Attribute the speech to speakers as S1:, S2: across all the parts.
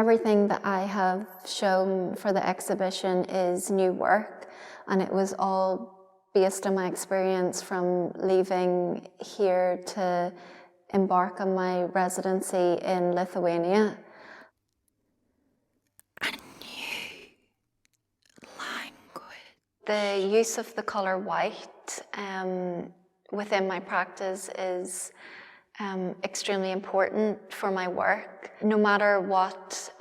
S1: Everything that I have shown for the exhibition is new work, and it was all based on my experience from leaving here to embark on my residency in Lithuania.
S2: A new language.
S1: The use of the colour white within my practice is extremely important for my work. No matter what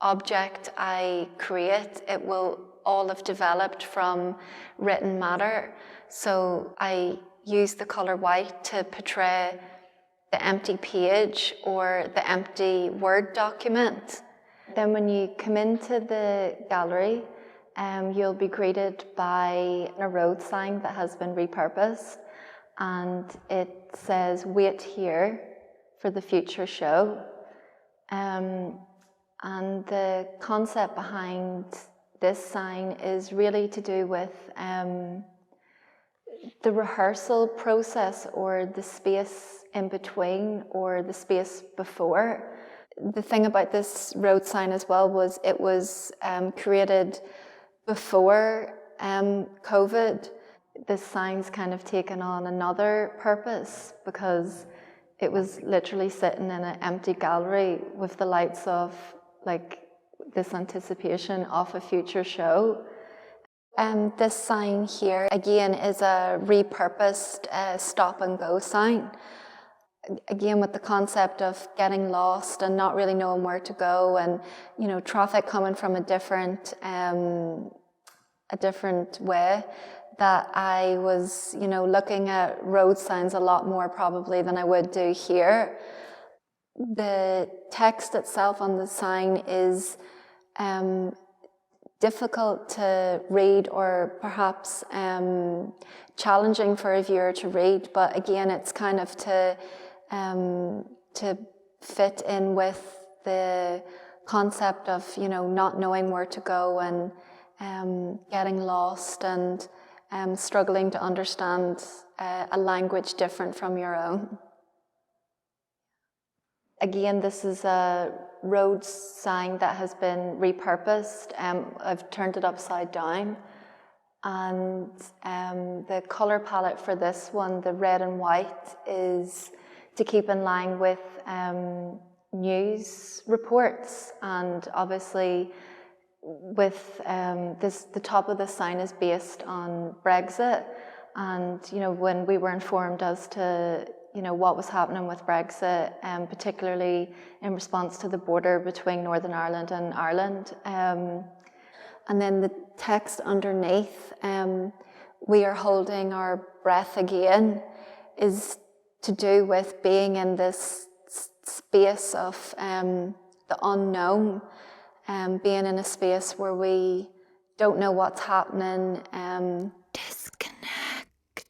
S1: object I create, it will all have developed from written matter. So I use the colour white to portray the empty page or the empty Word document. Then when you come into the gallery, you'll be greeted by a road sign that has been repurposed, and it says, "Wait here for the future show." And the concept behind this sign is really to do with the rehearsal process, or the space in between, or the space before. The thing about this road sign as well was it was created before COVID. This sign's kind of taken on another purpose because it was literally sitting in an empty gallery with the lights off, like this anticipation of a future show. This sign here, again, is a repurposed stop and go sign. Again, with the concept of getting lost and not really knowing where to go, and traffic coming from a different way, that I was looking at road signs a lot more probably than I would do here. The text itself on the sign is difficult to read, or perhaps challenging for a viewer to read, but again, it's kind of to fit in with the concept of not knowing where to go, and getting lost, and struggling to understand a language different from your own. Again, this is a road sign that has been repurposed. I've turned it upside down, and the colour palette for this one, the red and white, is to keep in line with news reports, and obviously with the top of the sign is based on Brexit, and when we were informed as to what was happening with Brexit, particularly in response to the border between Northern Ireland and Ireland, and then the text underneath, "We are holding our breath again," is to do with being in this space of the unknown, being in a space where we don't know what's happening.
S2: Disconnect.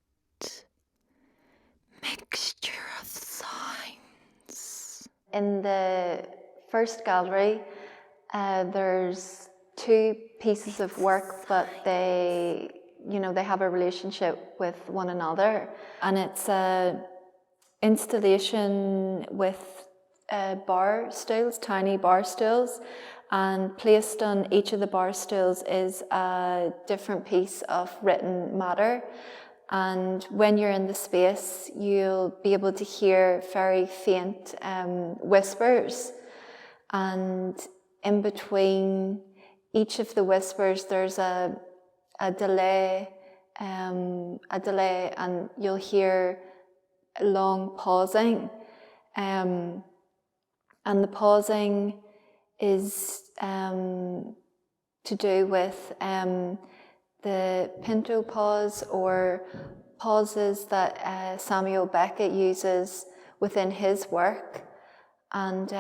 S2: Mixture of signs.
S1: In the first gallery, there's two pieces of work, but they have a relationship with one another, and it's a installation with bar stools, tiny bar stools, and placed on each of the bar stools is a different piece of written matter. And when you're in the space, you'll be able to hear very faint whispers, and in between each of the whispers there's a delay, and you'll hear long pausing, and the pausing is to do with the Pinto pause, or pauses that Samuel Beckett uses within his work, and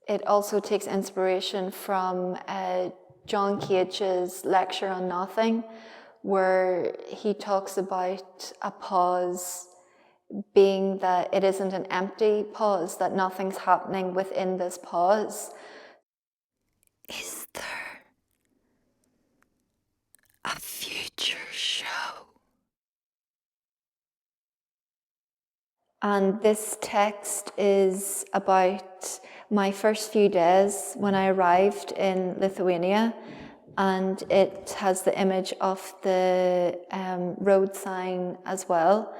S1: it also takes inspiration from John Cage's lecture on nothing, where he talks about a pause being that it isn't an empty pause, that nothing's happening within this pause.
S2: Is there a future show?
S1: And this text is about my first few days when I arrived in Lithuania, and it has the image of the road sign as well.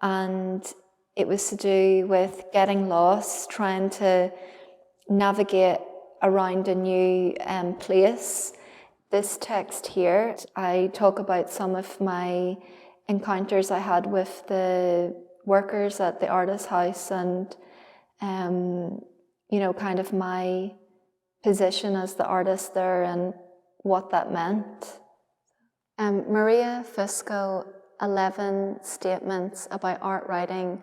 S1: And it was to do with getting lost, trying to navigate around a new place. This text here, I talk about some of my encounters I had with the workers at the Artists House, and kind of my position as the artist there and what that meant. Maria Fusco 11 statements about art writing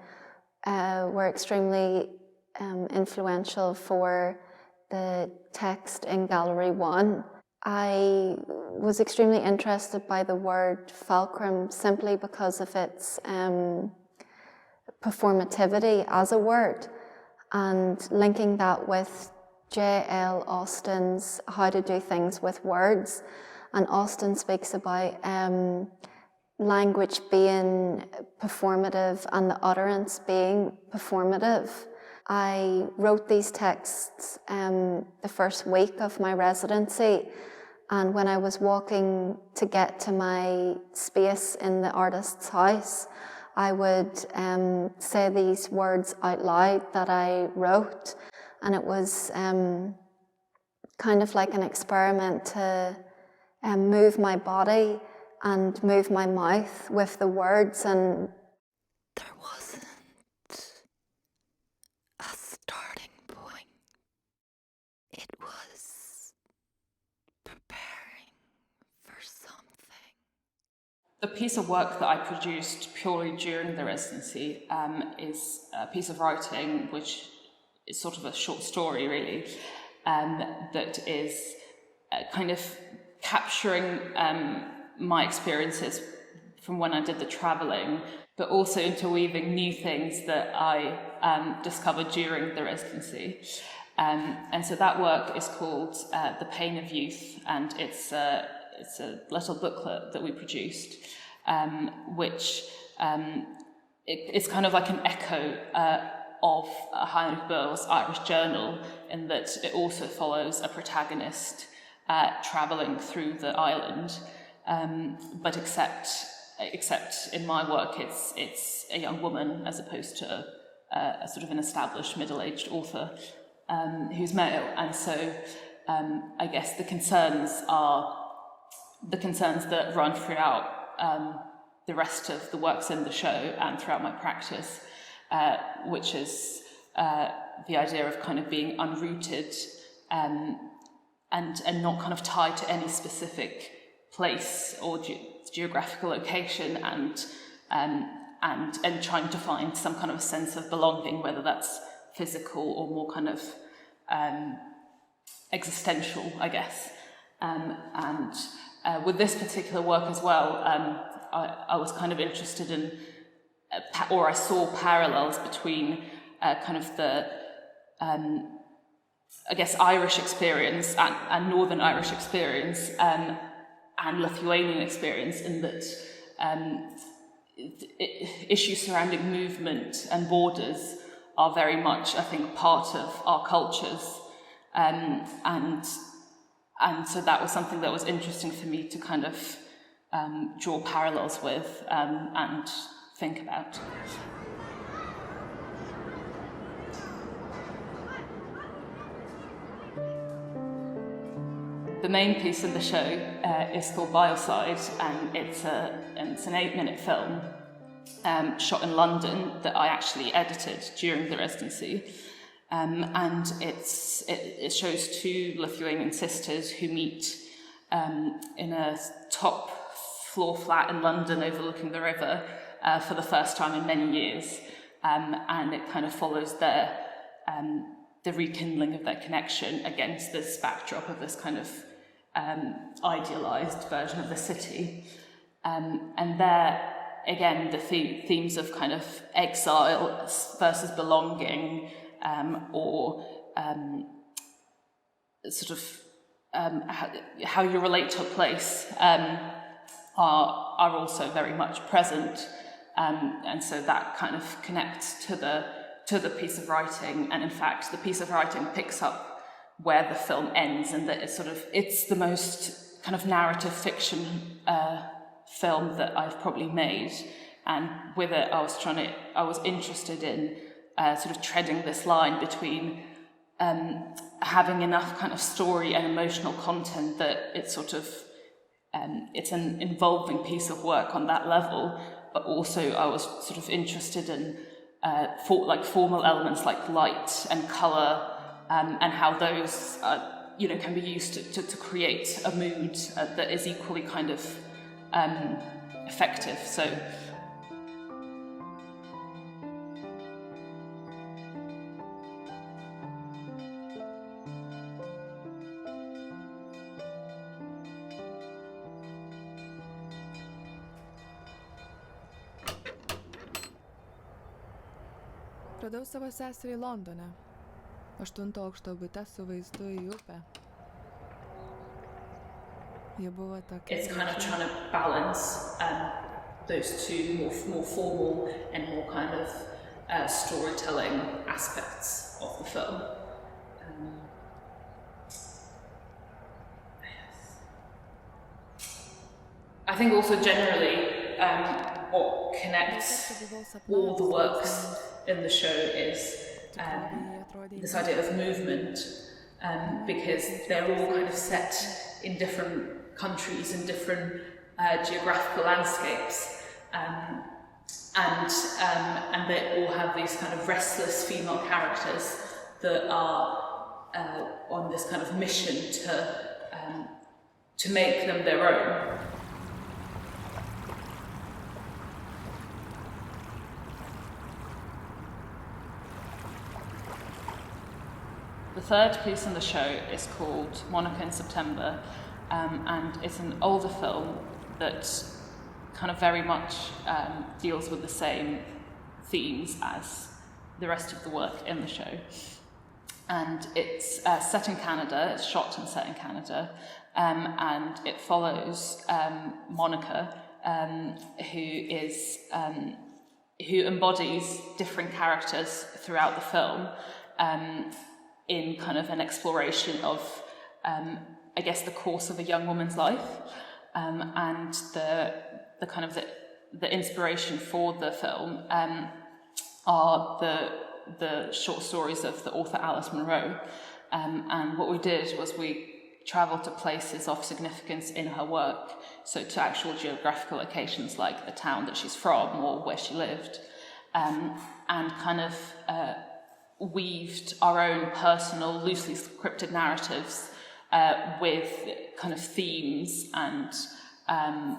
S1: were extremely influential for the text in Gallery 1. I was extremely interested by the word fulcrum simply because of its performativity as a word, and linking that with J.L. Austin's How to Do Things with Words. And Austin speaks about language being performative and the utterance being performative. I wrote these texts the first week of my residency, and when I was walking to get to my space in the Artists House, I would say these words out loud that I wrote, and it was kind of like an experiment to move my body and move my mouth with the words. And
S2: there wasn't a starting point. It was preparing for something.
S3: The piece of work that I produced purely during the residency is a piece of writing which is sort of a short story, really, that is kind of capturing my experiences from when I did the travelling, but also interweaving new things that I discovered during the residency. And so that work is called The Pain of Youth, and it's a little booklet that we produced, which it's kind of like an echo of Hemelryk Irish journal, in that it also follows a protagonist travelling through the island, but except in my work, it's a young woman as opposed to a sort of an established middle-aged author who's male, and so I guess the concerns that run throughout the rest of the works in the show and throughout my practice, which is the idea of kind of being unrooted and not kind of tied to any specific place or geographical location, and trying to find some kind of sense of belonging, whether that's physical or more kind of existential, I guess. And with this particular work as well, I was kind of interested in, or I saw parallels between kind of the, I guess, Irish experience and Northern Irish experience and Lithuanian experience, in that issues surrounding movement and borders are very much, I think, part of our cultures. And so that was something that was interesting for me to kind of draw parallels with and think about. The main piece of the show is called Bioside, and it's an 8-minute film shot in London that I actually edited during the residency. And it shows two Lithuanian sisters who meet in a top floor flat in London overlooking the river for the first time in many years. And it kind of follows the rekindling of their connection against this backdrop of this kind of idealized version of the city. And there, again, the themes of kind of exile versus belonging, or sort of how you relate to a place are also very much present, and so that kind of connects to to the piece of writing, and in fact the piece of writing picks up where the film ends, and that it's the most kind of narrative fiction film that I've probably made. And with it I was interested in sort of treading this line between having enough kind of story and emotional content that it's sort of it's an involving piece of work on that level, but also I was sort of interested in formal elements like light and colour, and how those can be used to create a mood that is equally kind of effective. So
S4: Radau savo seserį Londone, 8 aukšto bute su vaizdu į upę. Ji buvo tokia.
S3: It's kind of trying to balance those two more formal and more kind of storytelling aspects of the film. I think also generally what connects all the works in the show is this idea of movement, because they're all kind of set in different countries and different geographical landscapes, and they all have these kind of restless female characters that are on this kind of mission to make them their own. The third piece in the show is called Monica in September, and it's an older film that kind of very much deals with the same themes as the rest of the work in the show. And it's set in Canada, it's shot and set in Canada, and it follows Monica, who embodies different characters throughout the film, in kind of an exploration of, I guess, the course of a young woman's life, and the kind of the inspiration for the film are the short stories of the author Alice Munro, and what we did was we travelled to places of significance in her work, so to actual geographical locations like the town that she's from or where she lived, and kind of weaved our own personal, loosely scripted narratives with kind of themes and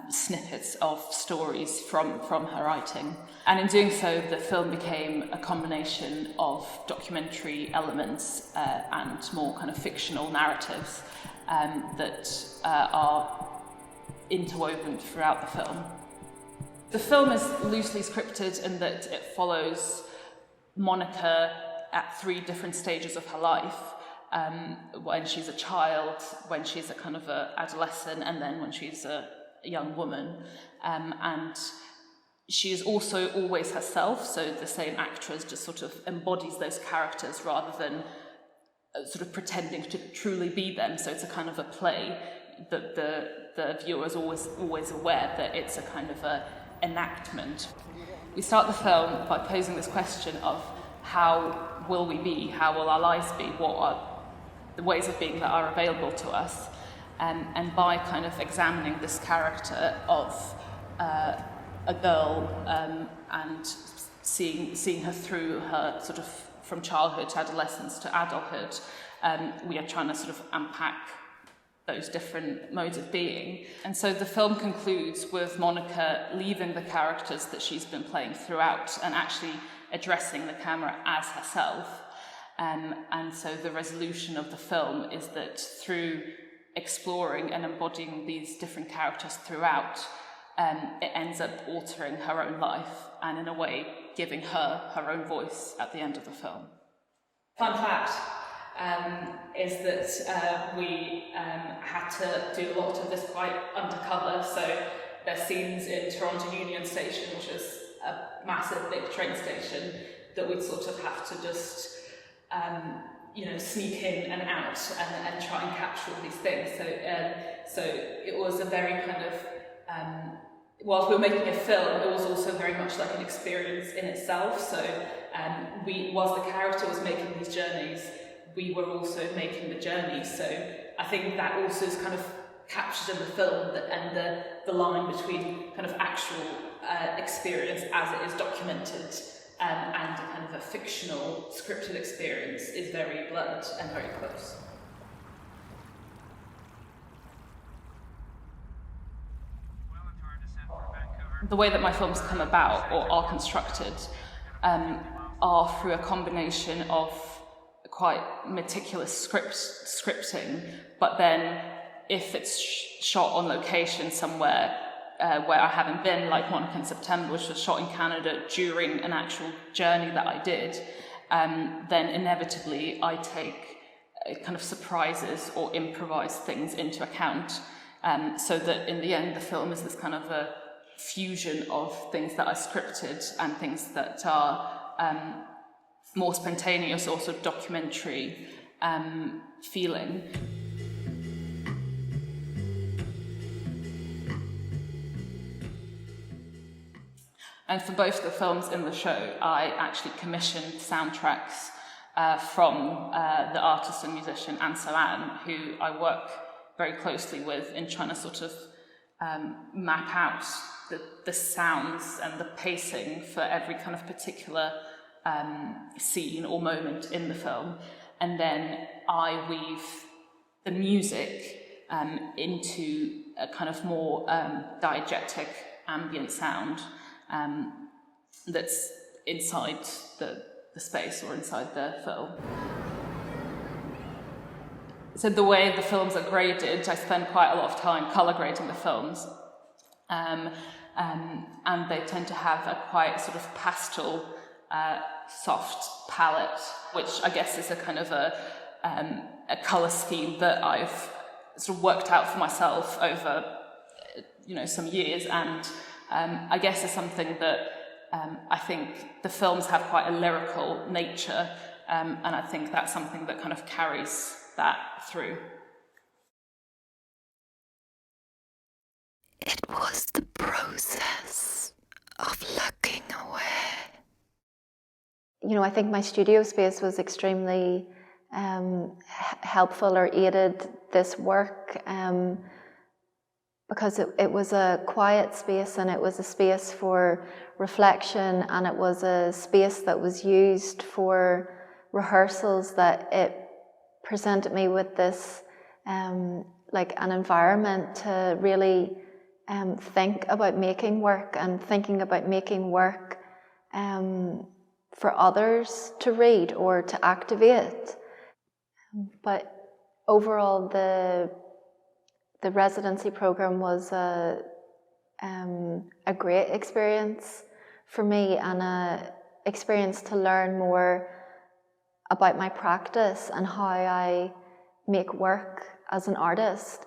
S3: snippets of stories from her writing. And in doing so, the film became a combination of documentary elements and more kind of fictional narratives that are interwoven throughout the film. The film is loosely scripted in that it follows Monica at 3 different stages of her life, when she's a child, when she's a kind of a adolescent, and then when she's a young woman. And she is also always herself, so the same actress just sort of embodies those characters rather than sort of pretending to truly be them. So it's a kind of a play that the viewer is always aware that it's a kind of a enactment. We start the film by posing this question of how will we be? How will our lives be? What are the ways of being that are available to us? And by kind of examining this character of a girl and seeing her through her sort of from childhood to adolescence to adulthood, we are trying to sort of unpack those different modes of being. And so the film concludes with Monica leaving the characters that she's been playing throughout and actually addressing the camera as herself. And so the resolution of the film is that through exploring and embodying these different characters throughout, it ends up altering her own life and in a way giving her own voice at the end of the film. Fun fact is that we had to do a lot of this quite undercover, so there's scenes in Toronto Union Station, which is a massive big train station, that we'd sort of have to just sneak in and out and try and capture all these things. So it was a very kind of, whilst we were making a film, it was also very much like an experience in itself. So whilst the character was making these journeys, we were also making the journey. So I think that also is kind of captured in the film, and the line between kind of actual experience as it is documented and kind of a fictional scripted experience is very blurred and very close. The way that my films come about or are constructed are through a combination of quite meticulous scripting, but then if it's shot on location somewhere where I haven't been, like Monica in September, which was shot in Canada during an actual journey that I did, then inevitably I take kind of surprises or improvised things into account, so that in the end the film is this kind of a fusion of things that I scripted and things that are more spontaneous, also documentary feeling. And for both the films in the show, I actually commissioned soundtracks from the artist and musician Anne, who I work very closely with in trying to sort of map out the sounds and the pacing for every kind of particular scene or moment in the film. And then I weave the music into a kind of more diegetic ambient sound that's inside the space or inside the film. So the way the films are graded, I spend quite a lot of time colour grading the films, and they tend to have a quite sort of pastel, soft palette, which I guess is a kind of a colour scheme that I've sort of worked out for myself over some years, and I guess is something that I think the films have quite a lyrical nature, and I think that's something that kind of carries that through.
S2: It was the process of looking away.
S1: I think my studio space was extremely helpful or aided this work, because it was a quiet space, and it was a space for reflection, and it was a space that was used for rehearsals, that it presented me with this like an environment to really think about making work, and thinking about making work for others to read or to activate. But overall, the residency program was a great experience for me, and an experience to learn more about my practice and how I make work as an artist.